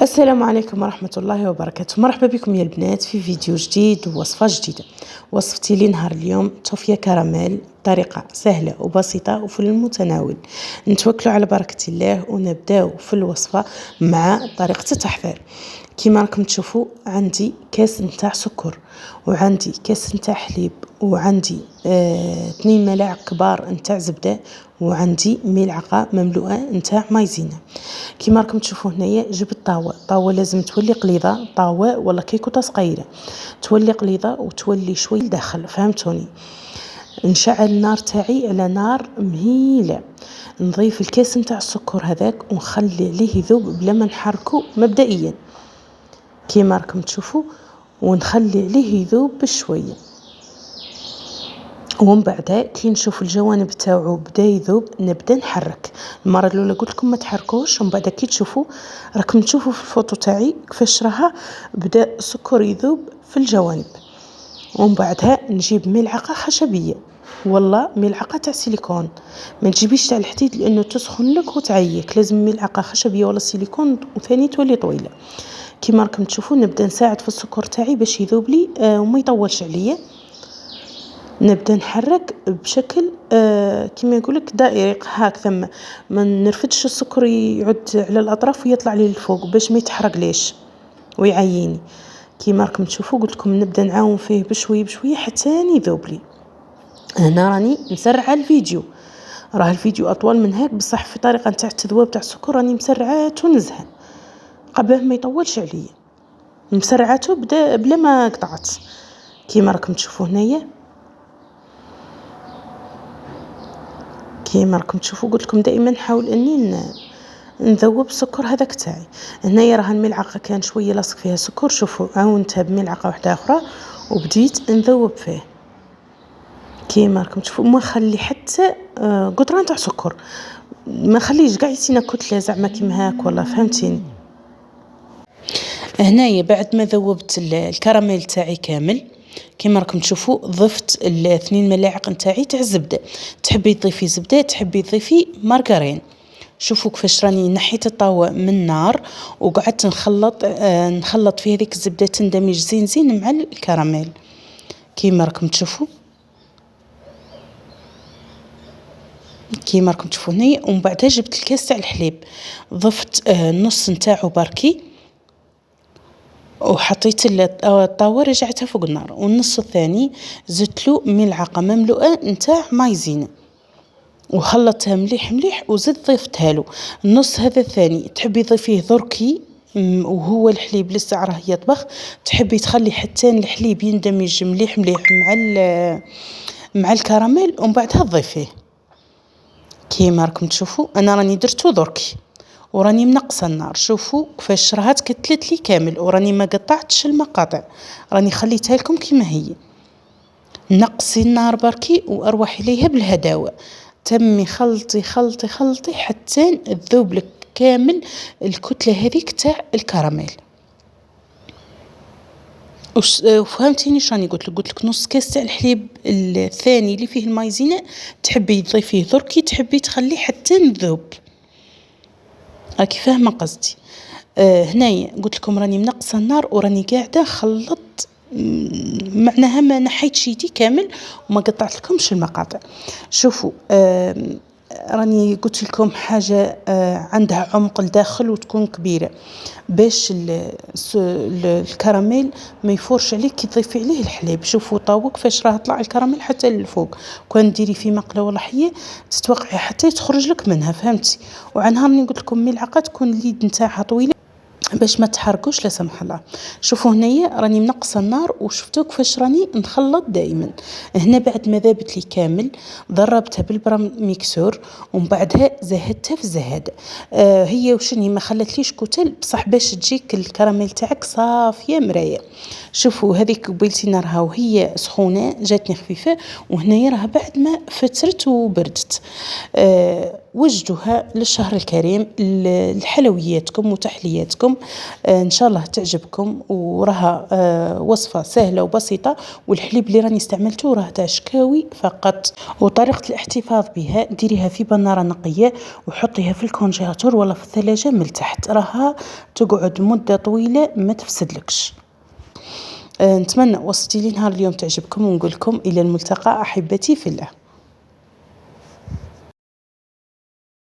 السلام عليكم ورحمة الله وبركاته. مرحبا بكم يا البنات في فيديو جديد ووصفة جديدة. وصفتي لنهار اليوم توفية كراميل بطريقة سهلة وبسيطة وفي المتناول. نتوكلوا على بركة الله ونبداو في الوصفة مع طريقة التحضير. كما راكم تشوفوا عندي كاس نتاع سكر، وعندي كاس نتاع حليب، وعندي 2 ملاعق كبار نتاع زبدة، وعندي ملعقة مملوءة نتاع مايزينا. كما راكم تشوفوا هنايا جبت طاوة لازم تولي قليظة، طاوة ولا كيكوطة صغيرة تولي قليظة وتولي شوي لداخل، فهمتوني؟ نشعل النار تاعي على نار مهيلة، نضيف الكاس نتاع السكر هذاك ونخلي عليه يذوب بلا ما نحركه مبدئيا كما راكم تشوفوا، ونخلي عليه يذوب بشويه. ومن بعدها كي نشوف الجوانب تاعو بدا يذوب نبدا نحرك. المره الاولى قلت لكم ما تحركوش، ومن بعد كي تشوفوا راكم تشوفوا في الفوطو تاعي كيفاش راها بدا السكر يذوب في الجوانب. ومن بعدها نجيب ملعقه خشبيه والله ملعقه تاع سيليكون، ما تجيبيش تاع الحديد لانه تسخن لك وتعيك، لازم ملعقه خشبيه ولا سيليكون وثاني تولي طويله. كيما راكم تشوفوا نبدا نساعد في السكر تاعي باش يذوب لي وما يطولش عليا. نبدا نحرك بشكل كما يقولك دائري هاك ثم، ما نرفدش السكر يعد على الاطراف ويطلع لي للفوق باش ما يتحرق ليش ويعييني. كيما راكم تشوفوا قلت لكم نبدا نعاون فيه بشويه بشويه حتى يذوب لي. هنا راني مسرعه الفيديو، راه الفيديو اطول من هيك بصح في طريقه نتاع التذويب تاع السكر راني مسرعاته نزهه قبل ما يطولش عليا، مسرعاته بلا ما قطعت. كيما راكم تشوفوا هنايا، كيما راكم تشوفوا قلت لكم دائما نحاول اني نذوب السكر هذاك تاعي. هنايا راه الملعقه كان شويه لاصق فيها سكر، شوفوا عاونتها بملعقه واحده اخرى وبديت نذوب فيه. كيما راكم تشوفوا ما نخلي حتى قطران تاع سكر، ما نخليش كاع يصير كتله زعما كيما هاك والله، فهمتيني؟ هنايا بعد ما ذوبت الكراميل تاعي كامل كما راكم تشوفوا ضفت 2 ملاعق نتاعي تاع الزبده. تحبي تضيفي زبده تحبي تضيفي مارغرين. شوفوا كيفاش راني نحيت الطاوه من النار وقعدت نخلط في هذيك الزبده تندمج زين زين مع الكراميل كما راكم تشوفوا. كيما راكم تشوفوا هنا. ومن بعدها جبت الكاس تاع الحليب، ضفت نص نتاعو بركي وحطيت الطاوه رجعتها فوق النار، والنص الثاني زدت له ملعقه مملوءه نتاع مايزينا وخلطتها مليح مليح وزدت ضيفتها له. النص هذا الثاني تحبي تضيفيه دركي وهو الحليب لسه راه يطبخ، تحبي تخلي حتى الحليب يندمج مليح مليح مع الكراميل ومن بعدها تضيفيه. كيما راكم تشوفوا انا راني درتو دركي وراني منقصه النار، شوفوا كيفاش راها تكتلت لي كامل وراني ما قطعتش المقاطع، راني خليتها لكم كما هي. نقصي النار بركي واروحي ليها بالهداوه، تمي خلطي خلطي خلطي حتى تذوب لك كامل الكتله هذيك تاع الكراميل. وفهمتيني شاني قلت لك نص كاس تاع الحليب الثاني اللي فيه المايزينا تحبي تضيفيه دركي تحبي تخليه حتى يذوب. راكي فاهمه قصدي؟ هنايا قلت لكم راني منقصه النار وراني قاعده خلطت، معناها ما نحيت يدي كامل وما قطعت لكمش المقاطع. شوفوا راني قلت لكم حاجه عندها عمق لداخل وتكون كبيره باش الكراميل ما يفورش عليك كي تضيفي عليه الحليب. شوفوا طاوه كيفاش راه طلع الكراميل حتى للفوق، كون ديري في مقله ولا حيه تتوقعي حتى تخرج لك منها، فهمتي؟ وعنها راني قلت لكم ملعقه تكون اليد نتاعها طويله باش ما تحرقوش لا سمح الله. شوفوا هنايا راني منقصه النار وشفتوا كيفاش راني نخلط دائما. هنا بعد ما ذابت لي كامل ضربتها بالبرام ميكسور ومن بعدها زهدتها في الزهاده. هي وشني ما خلتليش كتل بصح باش تجيك الكراميل تاعك صافيه مرايه. شوفوا هذيك قبيلتي نارها وهي سخونه جاتني خفيفه، وهنايا راها بعد ما فترت وبردت. وجدوها للشهر الكريم لحلوياتكم وتحلياتكم. إن شاء الله تعجبكم، وراها وصفة سهلة وبسيطة، والحليب اللي راني استعملته راه تاع شكاوي فقط. وطريقة الاحتفاظ بها، ديريها في بنارة نقية وحطيها في الكونجيلاتور ولا في الثلاجة من تحت، راها تقعد مدة طويلة ما تفسدلكش. نتمنى وصفتي لي نهار اليوم تعجبكم، ونقول لكم إلى الملتقى أحبتي في الله.